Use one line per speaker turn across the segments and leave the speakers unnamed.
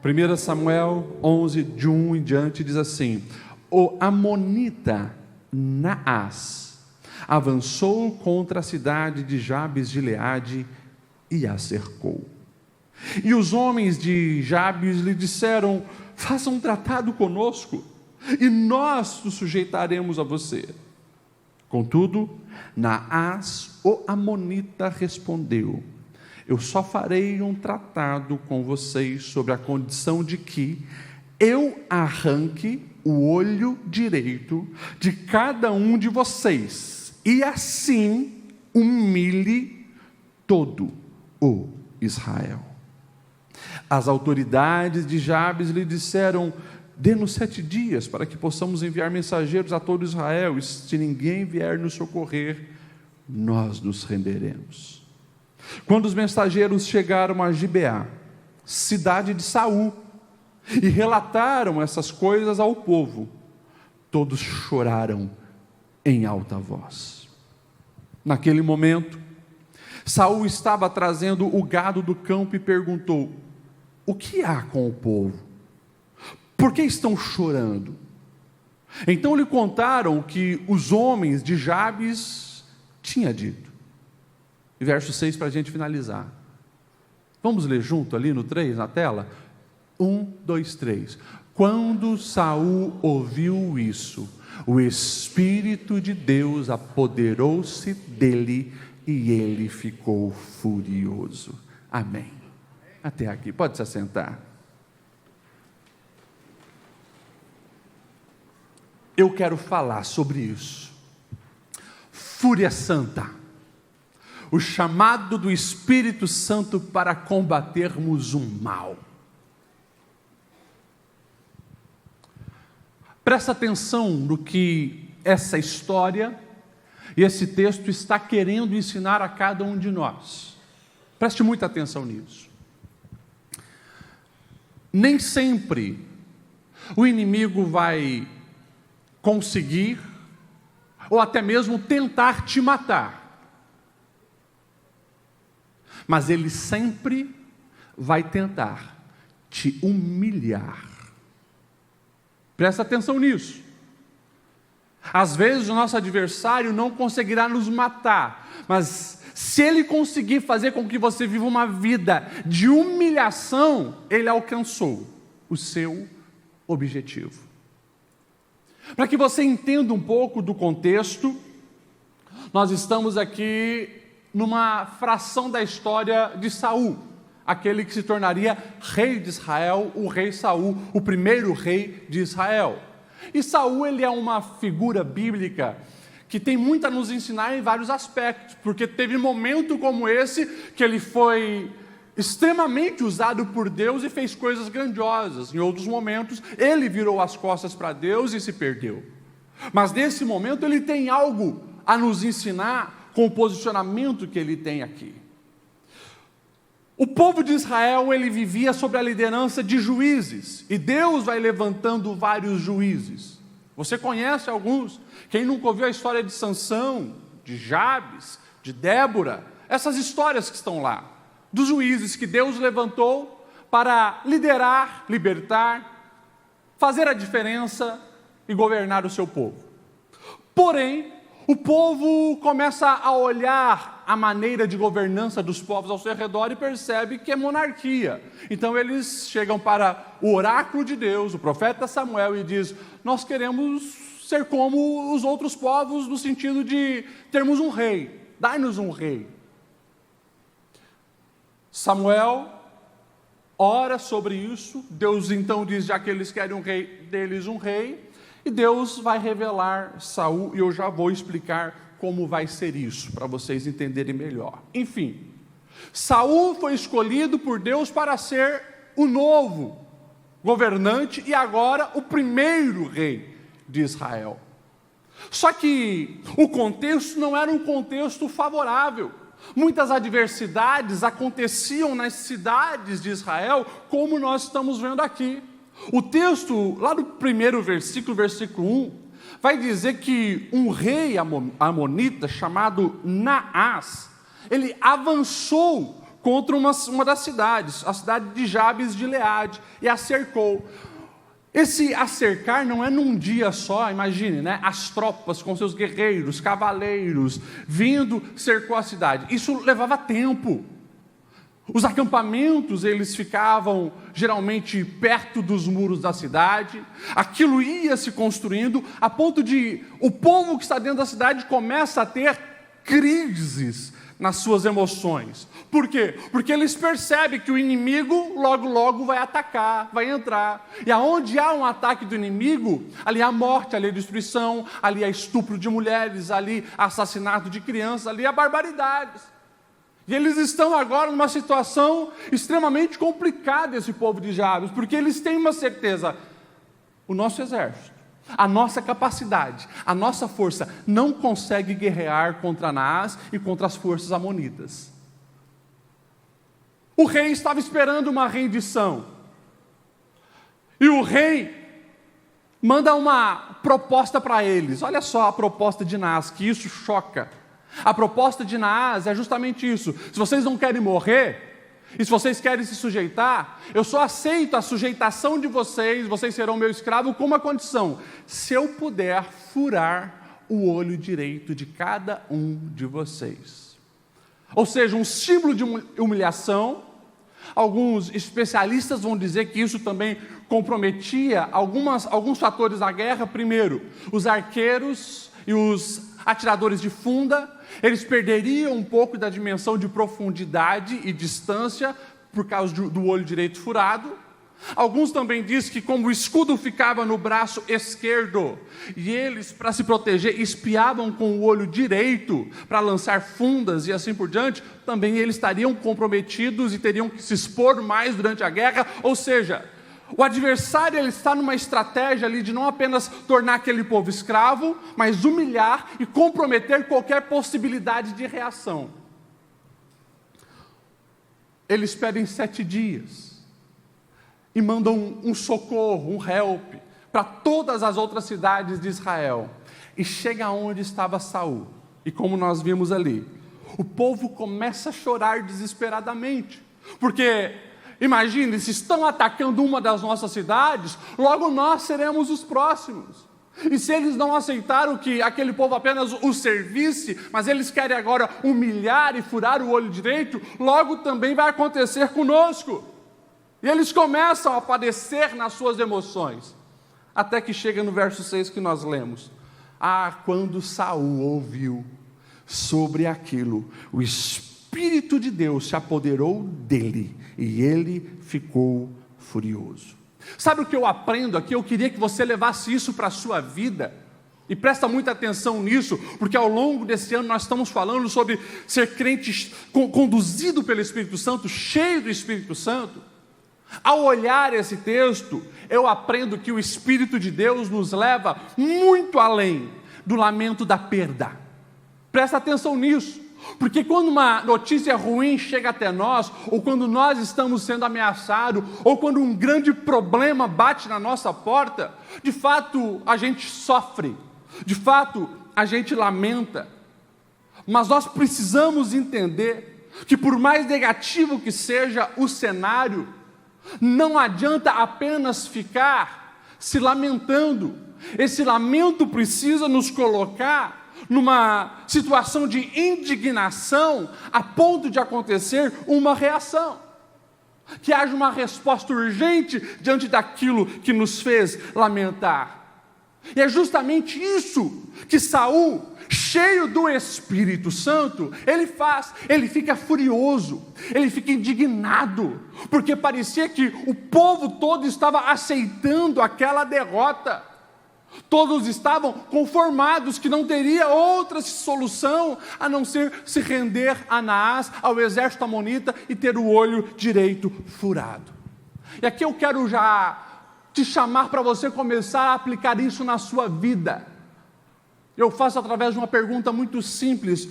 1 Samuel 11, de 1 em diante, diz assim: o amonita Naás avançou contra a cidade de Jabes de Gileade e a cercou. E os homens de Jabes lhe disseram: faça um tratado conosco, e nós nos sujeitaremos a você. Contudo, Naás, o amonita, respondeu: eu só farei um tratado com vocês sobre a condição de que eu arranque o olho direito de cada um de vocês, e assim humilhe todo o Israel. As autoridades de Jabes lhe disseram: dê-nos 7 dias para que possamos enviar mensageiros a todo Israel, e se ninguém vier nos socorrer, nós nos renderemos. Quando os mensageiros chegaram a Gibeá, cidade de Saul, e relataram essas coisas ao povo, todos choraram em alta voz. Naquele momento, Saul estava trazendo o gado do campo e perguntou: o que há com o povo? Por que estão chorando? Então lhe contaram o que os homens de Jabes tinham dito. E verso 6 para a gente finalizar. Vamos ler junto ali no 3 na tela? 1, 2, 3. Quando Saul ouviu isso, o Espírito de Deus apoderou-se dele e ele ficou furioso. Amém. Até aqui, pode se assentar. Eu quero falar sobre isso. Fúria santa. O chamado do Espírito Santo para combatermos o mal. Presta atenção no que essa história e esse texto está querendo ensinar a cada um de nós. Preste muita atenção nisso. Nem sempre o inimigo vai conseguir, ou até mesmo tentar te matar. Mas ele sempre vai tentar te humilhar. Presta atenção nisso. Às vezes o nosso adversário não conseguirá nos matar, mas se ele conseguir fazer com que você viva uma vida de humilhação, ele alcançou o seu objetivo. Para que você entenda um pouco do contexto, nós estamos aqui numa fração da história de Saul, aquele que se tornaria rei de Israel, o rei Saul, o primeiro rei de Israel. E Saul, ele é uma figura bíblica que tem muito a nos ensinar em vários aspectos, porque teve um momento como esse que ele foi extremamente usado por Deus e fez coisas grandiosas. Em outros momentos, ele virou as costas para Deus e se perdeu. Mas nesse momento, ele tem algo a nos ensinar com o posicionamento que ele tem aqui. O povo de Israel, ele vivia sob a liderança de juízes, e Deus vai levantando vários juízes. Você conhece alguns? Quem nunca ouviu a história de Sansão, de Jabes, de Débora, essas histórias que estão lá, dos juízes que Deus levantou para liderar, libertar, fazer a diferença e governar o seu povo. Porém, o povo começa a olhar a maneira de governança dos povos ao seu redor e percebe que é monarquia. Então eles chegam para o oráculo de Deus, o profeta Samuel, e diz: nós queremos ser como os outros povos, no sentido de termos um rei, dai-nos um rei. Samuel ora sobre isso, Deus então diz, já que eles querem um rei, deles um rei, e Deus vai revelar Saul, e eu já vou explicar como vai ser isso, para vocês entenderem melhor. Enfim, Saul foi escolhido por Deus para ser o novo governante, e agora o primeiro rei de Israel. Só que o contexto não era um contexto favorável. Muitas adversidades aconteciam nas cidades de Israel, como nós estamos vendo aqui. O texto, lá no primeiro versículo, versículo 1, vai dizer que um rei amonita chamado Naás, ele avançou contra uma das cidades, a cidade de Jabes de Gileade, e a cercou. Esse acercar não é num dia só, imagine, né? As tropas com seus guerreiros, cavaleiros, vindo, cercou a cidade. Isso levava tempo. Os acampamentos, eles ficavam geralmente perto dos muros da cidade. Aquilo ia se construindo, a ponto de o povo que está dentro da cidade começa a ter crises nas suas emoções. Por quê? Porque eles percebem que o inimigo logo, logo vai atacar, vai entrar. E aonde há um ataque do inimigo, ali há morte, ali há destruição, ali há estupro de mulheres, ali há assassinato de crianças, ali há barbaridades. E eles estão agora numa situação extremamente complicada, esse povo de Jabes, porque eles têm uma certeza: o nosso exército, a nossa capacidade, a nossa força não consegue guerrear contra Naás e contra as forças amonitas. O rei estava esperando uma rendição, e o rei manda uma proposta para eles. Olha só a proposta de Naás, que isso choca. A proposta de Naás é justamente isso: se vocês não querem morrer, e se vocês querem se sujeitar, eu só aceito a sujeitação de vocês, vocês serão meu escravo com uma condição: se eu puder furar o olho direito de cada um de vocês. Ou seja, um símbolo de humilhação. Alguns especialistas vão dizer que isso também comprometia alguns fatores da guerra. Primeiro, os arqueiros e os atiradores de funda, eles perderiam um pouco da dimensão de profundidade e distância por causa do olho direito furado. Alguns também dizem que como o escudo ficava no braço esquerdo, e eles, para se proteger, espiavam com o olho direito para lançar fundas e assim por diante, também eles estariam comprometidos e teriam que se expor mais durante a guerra. Ou seja, o adversário, ele está numa estratégia ali de não apenas tornar aquele povo escravo, mas humilhar e comprometer qualquer possibilidade de reação. Eles pedem 7 dias e mandam um socorro, um help, para todas as outras cidades de Israel. E chega onde estava Saul, e como nós vimos ali, o povo começa a chorar desesperadamente, porque imagine, se estão atacando uma das nossas cidades, logo nós seremos os próximos. E se eles não aceitaram que aquele povo apenas os servisse, mas eles querem agora humilhar e furar o olho direito, logo também vai acontecer conosco. E eles começam a padecer nas suas emoções, até que chega no verso 6 que nós lemos: quando Saul ouviu sobre aquilo, o Espírito de Deus se apoderou dele, e ele ficou furioso. Sabe o que eu aprendo aqui? Eu queria que você levasse isso para a sua vida, e presta muita atenção nisso, porque ao longo desse ano nós estamos falando sobre ser crente conduzido pelo Espírito Santo, cheio do Espírito Santo. Ao olhar esse texto, eu aprendo que o Espírito de Deus nos leva muito além do lamento da perda. Presta atenção nisso, porque quando uma notícia ruim chega até nós, ou quando nós estamos sendo ameaçados, ou quando um grande problema bate na nossa porta, de fato a gente sofre, de fato a gente lamenta, mas nós precisamos entender que por mais negativo que seja o cenário, não adianta apenas ficar se lamentando. Esse lamento precisa nos colocar numa situação de indignação, a ponto de acontecer uma reação, que haja uma resposta urgente diante daquilo que nos fez lamentar. E é justamente isso que Saul, cheio do Espírito Santo, ele faz. Ele fica furioso, ele fica indignado, porque parecia que o povo todo estava aceitando aquela derrota. Todos estavam conformados que não teria outra solução a não ser se render a Naás, ao exército amonita, e ter o olho direito furado. E aqui eu quero já te chamar para você começar a aplicar isso na sua vida. Eu faço através de uma pergunta muito simples: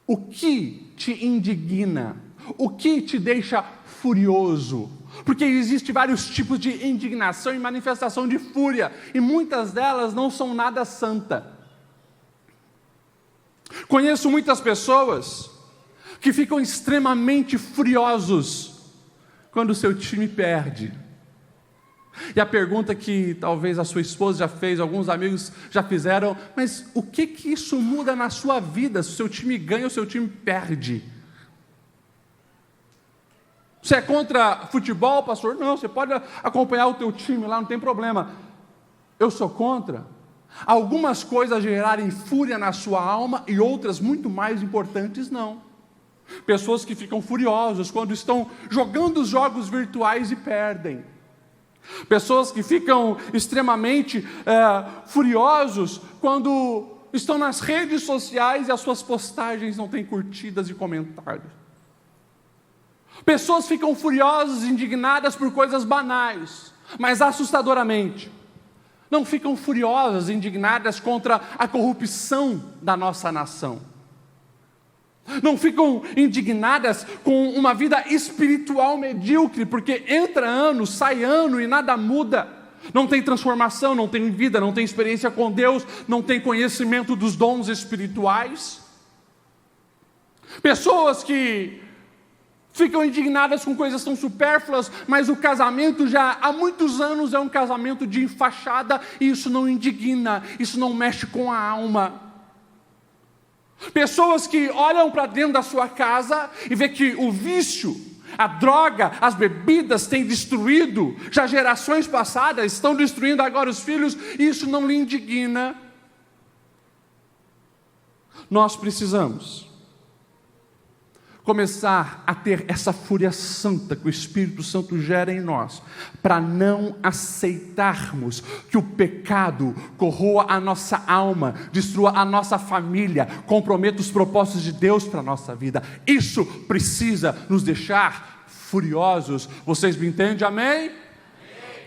o que te indigna? O que te deixa furioso? Porque existem vários tipos de indignação e manifestação de fúria, e muitas delas não são nada santa. Conheço muitas pessoas que ficam extremamente furiosos quando o seu time perde. E a pergunta que talvez a sua esposa já fez, alguns amigos já fizeram: mas o que isso muda na sua vida se o seu time ganha ou o seu time perde? Você é contra futebol, pastor? Não, você pode acompanhar o teu time lá, não tem problema. Eu sou contra algumas coisas gerarem fúria na sua alma e outras muito mais importantes não. Pessoas que ficam furiosas quando estão jogando os jogos virtuais e perdem. Pessoas que ficam extremamente furiosos quando estão nas redes sociais e as suas postagens não têm curtidas e comentários. Pessoas ficam furiosas, indignadas por coisas banais, mas assustadoramente não ficam furiosas, indignadas contra a corrupção da nossa nação. Não ficam indignadas com uma vida espiritual medíocre, porque entra ano, sai ano e nada muda. Não tem transformação, não tem vida, não tem experiência com Deus, não tem conhecimento dos dons espirituais. Pessoas que ficam indignadas com coisas tão supérfluas, mas o casamento já há muitos anos é um casamento de fachada, e isso não indigna, isso não mexe com a alma. Pessoas que olham para dentro da sua casa e vê que o vício, a droga, as bebidas têm destruído, já gerações passadas estão destruindo agora os filhos, e isso não lhe indigna. Nós precisamos começar a ter essa fúria santa que o Espírito Santo gera em nós, para não aceitarmos que o pecado corroa a nossa alma, destrua a nossa família, comprometa os propósitos de Deus para a nossa vida. Isso precisa nos deixar furiosos. Vocês me entendem? Amém? Amém.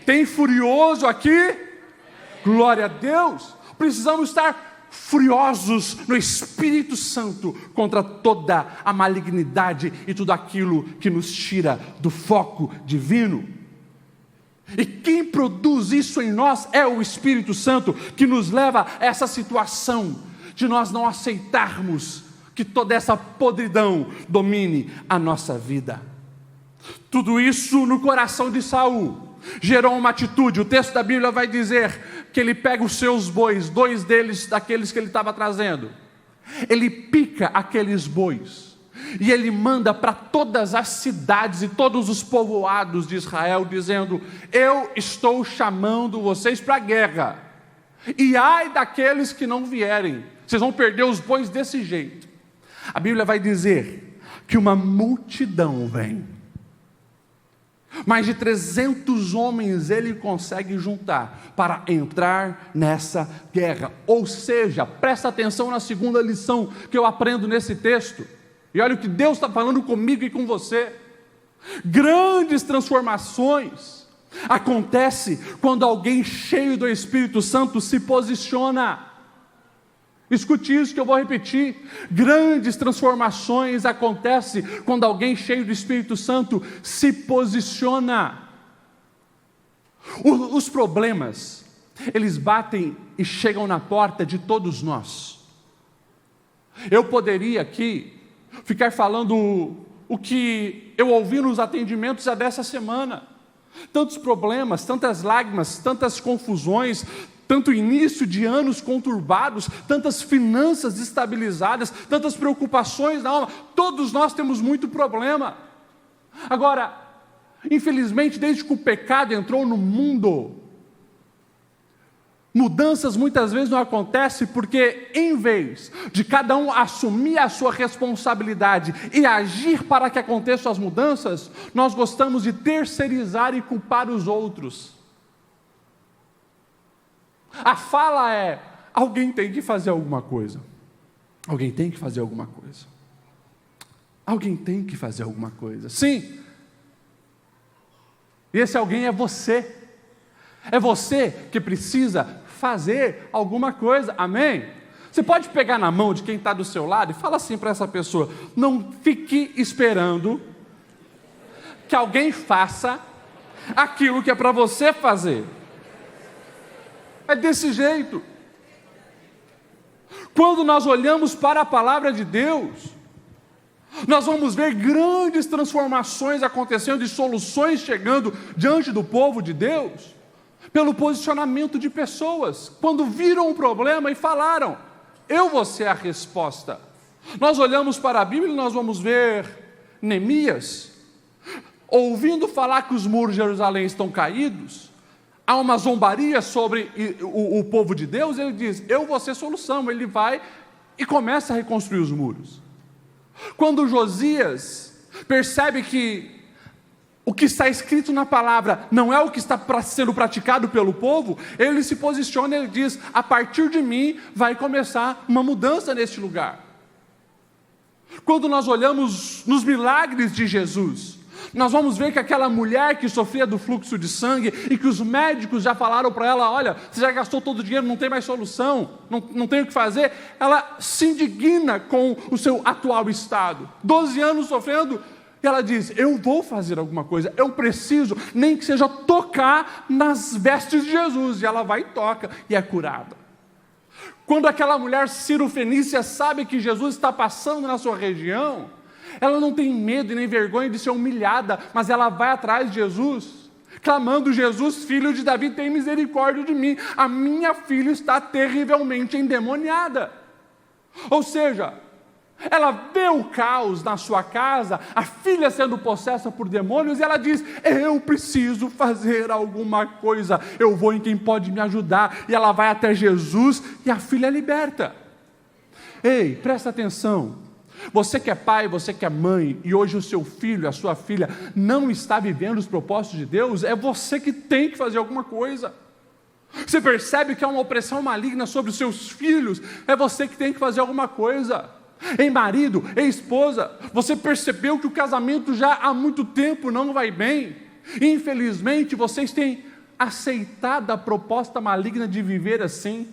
Tem furioso aqui? Amém. Glória a Deus. Precisamos estar furiosos no Espírito Santo contra toda a malignidade e tudo aquilo que nos tira do foco divino. E quem produz isso em nós é o Espírito Santo, que nos leva a essa situação de nós não aceitarmos que toda essa podridão domine a nossa vida. Tudo isso no coração de Saul gerou uma atitude. O texto da Bíblia vai dizer que ele pega os seus bois, 2 deles, daqueles que ele estava trazendo, ele pica aqueles bois, e ele manda para todas as cidades e todos os povoados de Israel, dizendo: eu estou chamando vocês para a guerra, e ai daqueles que não vierem, vocês vão perder os bois desse jeito. A Bíblia vai dizer que uma multidão vem, mais de 300 homens ele consegue juntar para entrar nessa guerra. Ou seja, presta atenção na segunda lição que eu aprendo nesse texto, e olha o que Deus está falando comigo e com você. Grandes transformações acontecem quando alguém cheio do Espírito Santo se posiciona. Escute isso que eu vou repetir: grandes transformações acontecem quando alguém cheio do Espírito Santo se posiciona. Os problemas, eles batem e chegam na porta de todos nós. Eu poderia aqui ficar falando o que eu ouvi nos atendimentos já dessa semana. Tantos problemas, tantas lágrimas, tantas confusões, tanto início de anos conturbados, tantas finanças desestabilizadas, tantas preocupações na alma. Todos nós temos muito problema. Agora, infelizmente, desde que o pecado entrou no mundo, mudanças muitas vezes não acontecem porque, em vez de cada um assumir a sua responsabilidade e agir para que aconteçam as mudanças, nós gostamos de terceirizar e culpar os outros. A fala é: alguém tem que fazer alguma coisa. Alguém tem que fazer alguma coisa. Alguém tem que fazer alguma coisa. Sim. E esse alguém é você. É você que precisa fazer alguma coisa. Amém? Você pode pegar na mão de quem está do seu lado e fala assim para essa pessoa: não fique esperando que alguém faça aquilo que é para você fazer. É desse jeito. Quando nós olhamos para a palavra de Deus, Nós vamos ver grandes transformações acontecendo e soluções chegando diante do povo de Deus, pelo posicionamento de pessoas, quando viram um problema e falaram: eu vou ser a resposta. Nós olhamos para a Bíblia e nós vamos ver Neemias, ouvindo falar que os muros de Jerusalém estão caídos, há uma zombaria sobre o povo de Deus, ele diz: eu vou ser solução. Ele vai e começa a reconstruir os muros. Quando Josias percebe que o que está escrito na palavra não é o que está sendo praticado pelo povo, ele se posiciona e ele diz: a partir de mim vai começar uma mudança neste lugar. Quando nós olhamos nos milagres de Jesus, nós vamos ver que aquela mulher que sofria do fluxo de sangue e que os médicos já falaram para ela: olha, você já gastou todo o dinheiro, não tem mais solução, não tem o que fazer, ela se indigna com o seu atual estado, 12 anos sofrendo, e ela diz: eu vou fazer alguma coisa, eu preciso, nem que seja tocar nas vestes de Jesus, e ela vai e toca, e é curada. Quando aquela mulher cirofenícia sabe que Jesus está passando na sua região, ela não tem medo e nem vergonha de ser humilhada, mas ela vai atrás de Jesus, clamando: Jesus, filho de Davi, tem misericórdia de mim, a minha filha está terrivelmente endemoniada. Ou seja, ela vê o caos na sua casa, a filha sendo possessa por demônios, e ela diz: eu preciso fazer alguma coisa, eu vou em quem pode me ajudar, e ela vai até Jesus, e a filha é liberta. Ei, presta atenção, você que é pai, você que é mãe, e hoje o seu filho, a sua filha, não está vivendo os propósitos de Deus, é você que tem que fazer alguma coisa. Você percebe que há uma opressão maligna sobre os seus filhos, é você que tem que fazer alguma coisa. Ei, marido, ei, esposa, você percebeu que o casamento já há muito tempo não vai bem? Infelizmente, vocês têm aceitado a proposta maligna de viver assim,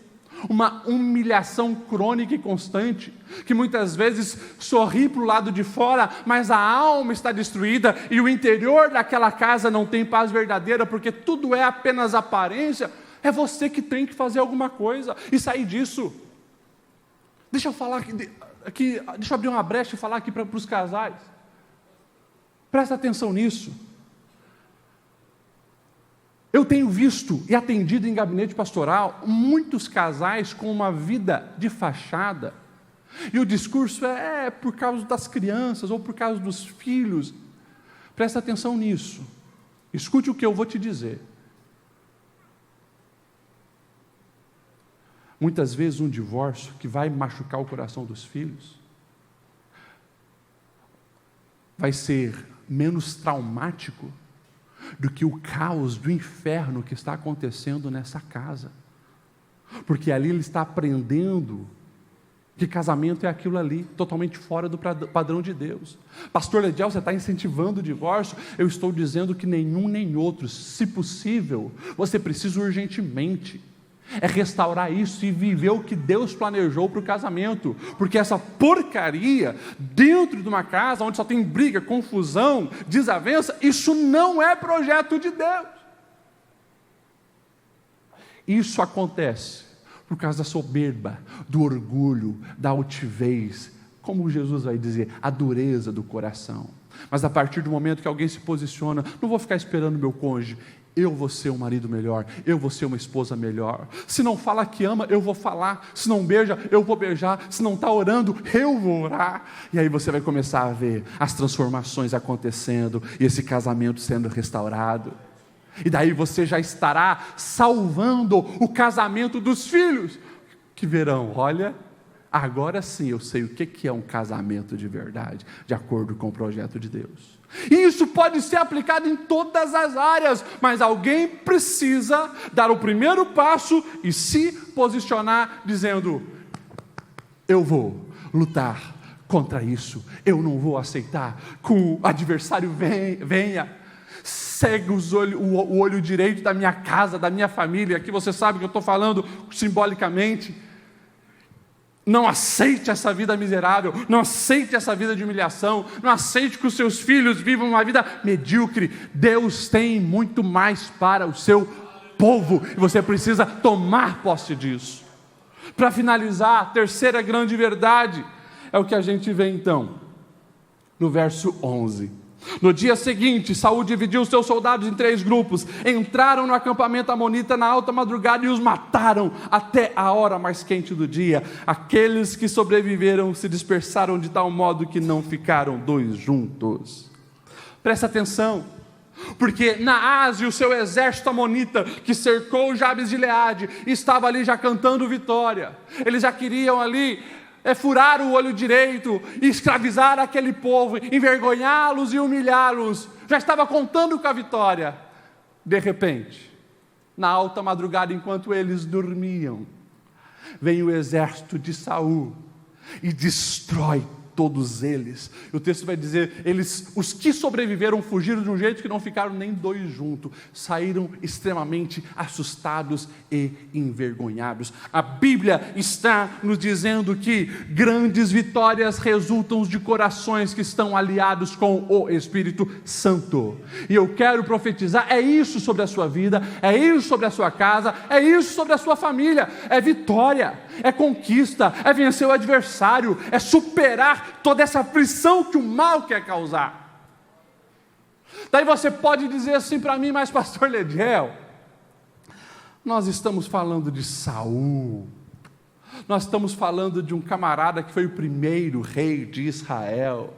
uma humilhação crônica e constante, que muitas vezes sorri para o lado de fora, mas a alma está destruída e o interior daquela casa não tem paz verdadeira, porque tudo é apenas aparência. É você que tem que fazer alguma coisa e sair disso. Deixa eu falar aqui, deixa eu abrir uma brecha e falar aqui para os casais. Presta atenção nisso. Eu tenho visto e atendido em gabinete pastoral muitos casais com uma vida de fachada, e o discurso é por causa das crianças ou por causa dos filhos. Presta atenção nisso. Escute o que eu vou te dizer. Muitas vezes um divórcio que vai machucar o coração dos filhos vai ser menos traumático do que o caos do inferno que está acontecendo nessa casa, porque ali ele está aprendendo que casamento é aquilo ali, totalmente fora do padrão de Deus. Pastor Lediel, você está incentivando o divórcio? Eu estou dizendo que nenhum nem outro, se possível, você precisa urgentemente restaurar isso e viver o que Deus planejou para o casamento, porque essa porcaria dentro de uma casa onde só tem briga, confusão, desavença, isso não é projeto de Deus. Isso acontece por causa da soberba, do orgulho, da altivez, como Jesus vai dizer, a dureza do coração. Mas a partir do momento que alguém se posiciona: não vou ficar esperando meu cônjuge, eu vou ser um marido melhor, eu vou ser uma esposa melhor. Se não fala que ama, eu vou falar. Se não beija, eu vou beijar. Se não está orando, eu vou orar. E aí você vai começar a ver as transformações acontecendo e esse casamento sendo restaurado. E daí você já estará salvando o casamento dos filhos, que verão: olha, agora sim eu sei o que é um casamento de verdade, de acordo com o projeto de Deus. E isso pode ser aplicado em todas as áreas, mas alguém precisa dar o primeiro passo e se posicionar dizendo: eu vou lutar contra isso, eu não vou aceitar que o adversário venha, segue o olho direito da minha casa, da minha família. Aqui você sabe que eu estou falando simbolicamente. Não aceite essa vida miserável, não aceite essa vida de humilhação, não aceite que os seus filhos vivam uma vida medíocre. Deus tem muito mais para o seu povo, e você precisa tomar posse disso. Para finalizar, a terceira grande verdade é o que a gente vê então: no verso 11. No dia seguinte, Saul dividiu os seus soldados em 3 grupos, entraram no acampamento amonita na alta madrugada e os mataram até a hora mais quente do dia. Aqueles que sobreviveram se dispersaram de tal modo que não ficaram 2 juntos. Presta atenção, porque Naás e o seu exército amonita, que cercou Jabes de Gileade, estava ali já cantando vitória. Eles já queriam ali furar o olho direito, e escravizar aquele povo, envergonhá-los e humilhá-los. Já estava contando com a vitória. De repente, na alta madrugada, enquanto eles dormiam, vem o exército de Saul e destrói todos eles. O texto vai dizer, os que sobreviveram fugiram de um jeito que não ficaram nem 2 juntos, saíram extremamente assustados e envergonhados. A Bíblia está nos dizendo que grandes vitórias resultam de corações que estão aliados com o Espírito Santo. E eu quero profetizar, é isso sobre a sua vida, é isso sobre a sua casa, é isso sobre a sua família, é vitória, é conquista, é vencer o adversário, é superar toda essa aflição que o mal quer causar. Daí você pode dizer assim para mim, mas pastor Lediel, nós estamos falando de Saul, nós estamos falando de um camarada que foi o primeiro rei de Israel.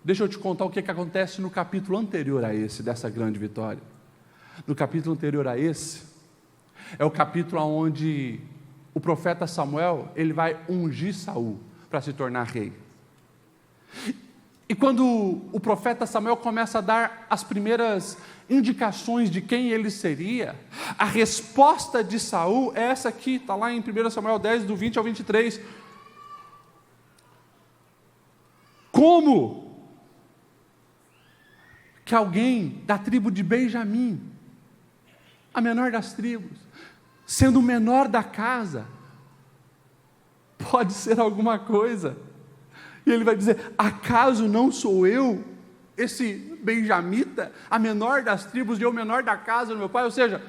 Deixa eu te contar o que acontece no capítulo anterior a esse, dessa grande vitória. No capítulo anterior a esse, é o capítulo onde o profeta Samuel, ele vai ungir Saul para se tornar rei. E quando o profeta Samuel começa a dar as primeiras indicações de quem ele seria, a resposta de Saul é essa aqui, está lá em 1 Samuel 10, do 20 ao 23. Como que alguém da tribo de Benjamim, a menor das tribos, sendo o menor da casa, pode ser alguma coisa? E ele vai dizer, acaso não sou eu, esse benjamita, a menor das tribos, e eu o menor da casa do meu pai? Ou seja,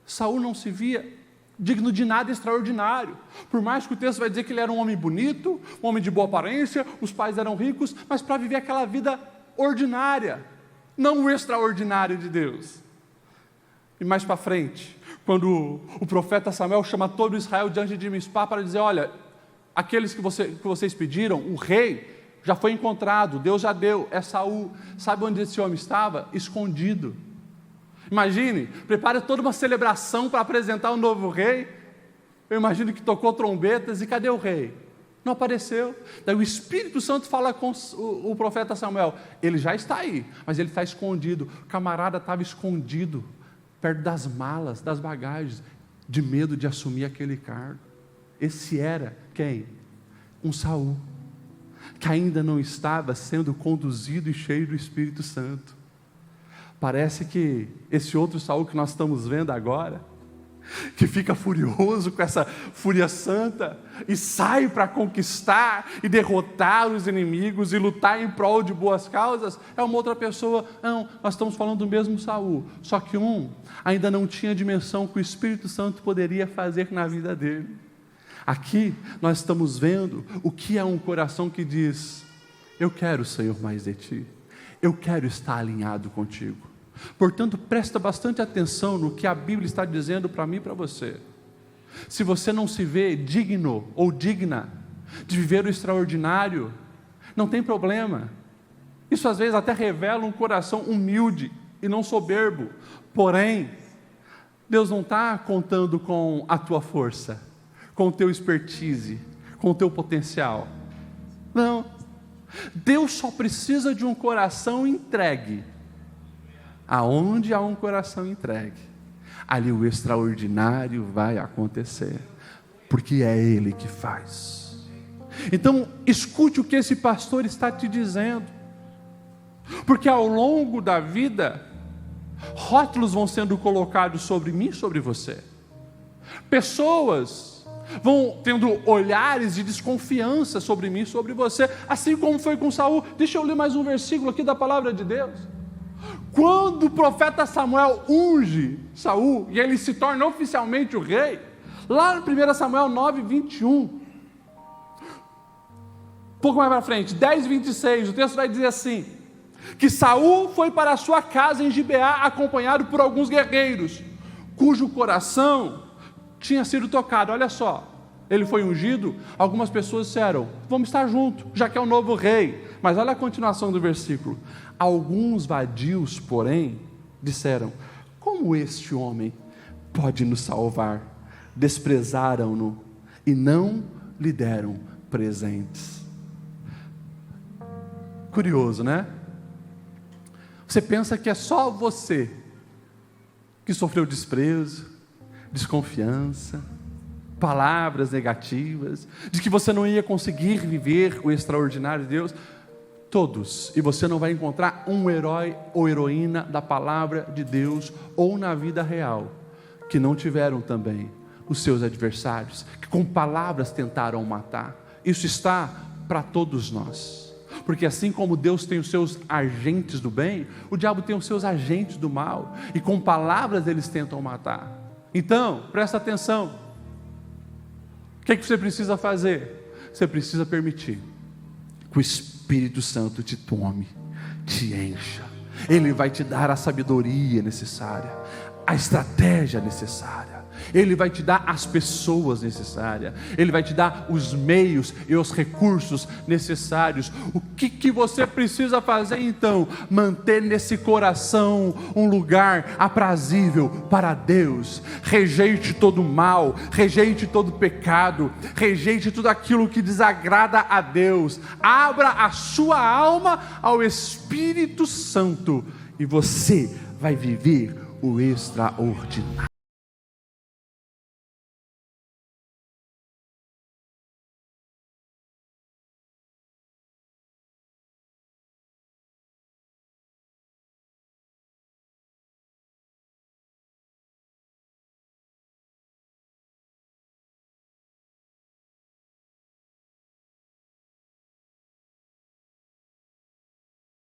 Saul não se via digno de nada extraordinário, por mais que o texto vai dizer que ele era um homem bonito, um homem de boa aparência, os pais eram ricos, mas para viver aquela vida ordinária, não o extraordinário de Deus. E mais para frente, quando o profeta Samuel chama todo Israel diante de Mispá para dizer, olha, aqueles que vocês pediram, o rei já foi encontrado, Deus já deu, é Saul. Sabe onde esse homem estava? Escondido. Imagine, prepare toda uma celebração para apresentar o novo rei. Eu imagino que tocou trombetas, e cadê o rei? Não apareceu. Daí o Espírito Santo fala com o profeta Samuel, ele já está aí, mas ele está escondido. O camarada estava escondido, perto das malas, das bagagens, de medo de assumir aquele cargo. Esse era quem? Um Saul, que ainda não estava sendo conduzido e cheio do Espírito Santo. Parece que esse outro Saul que nós estamos vendo agora, que fica furioso com essa fúria santa, e sai para conquistar e derrotar os inimigos e lutar em prol de boas causas, é uma outra pessoa. Não, nós estamos falando do mesmo Saul, só que um ainda não tinha a dimensão que o Espírito Santo poderia fazer na vida dele. Aqui nós estamos vendo o que é um coração que diz, eu quero, Senhor, mais de Ti, eu quero estar alinhado contigo. Portanto, presta bastante atenção no que a Bíblia está dizendo para mim e para você. Se você não se vê digno ou digna de viver o extraordinário, não tem problema. Isso às vezes até revela um coração humilde e não soberbo. Porém, Deus não está contando com a tua força, com o teu expertise, com o teu potencial. Não. Deus só precisa de um coração entregue. Aonde há um coração entregue, ali o extraordinário vai acontecer, porque é Ele que faz. Então, escute o que esse pastor está te dizendo, porque ao longo da vida, rótulos vão sendo colocados sobre mim e sobre você. Pessoas vão tendo olhares de desconfiança sobre mim e sobre você, assim como foi com Saul. Deixa eu ler mais um versículo aqui da palavra de Deus. Quando o profeta Samuel unge Saul, e ele se torna oficialmente o rei, lá no 1 Samuel 9, 21, pouco mais para frente, 10:26, o texto vai dizer assim, que Saul foi para a sua casa em Gibeá, acompanhado por alguns guerreiros, cujo coração tinha sido tocado. Olha só, ele foi ungido, algumas pessoas disseram, vamos estar juntos, já que é o novo rei. Mas olha a continuação do versículo, alguns vadios, porém, disseram, como este homem pode nos salvar? Desprezaram-no e não lhe deram presentes. Curioso, né? Você pensa que é só você que sofreu desprezo, desconfiança, palavras negativas, de que você não ia conseguir viver o extraordinário de Deus. Todos, e você não vai encontrar um herói ou heroína da palavra de Deus ou na vida real que não tiveram também os seus adversários, que com palavras tentaram matar. Isso está para todos nós. Porque assim como Deus tem os seus agentes do bem, o diabo tem os seus agentes do mal, e com palavras eles tentam matar. Então, presta atenção. O que você precisa fazer? Você precisa permitir que o Espírito Santo te tome, te encha. Ele vai te dar a sabedoria necessária, a estratégia necessária. Ele vai te dar as pessoas necessárias. Ele vai te dar os meios e os recursos necessários. O que você precisa fazer então? Manter nesse coração um lugar aprazível para Deus. Rejeite todo mal, rejeite todo pecado, rejeite tudo aquilo que desagrada a Deus. Abra a sua alma ao Espírito Santo e você vai viver o extraordinário.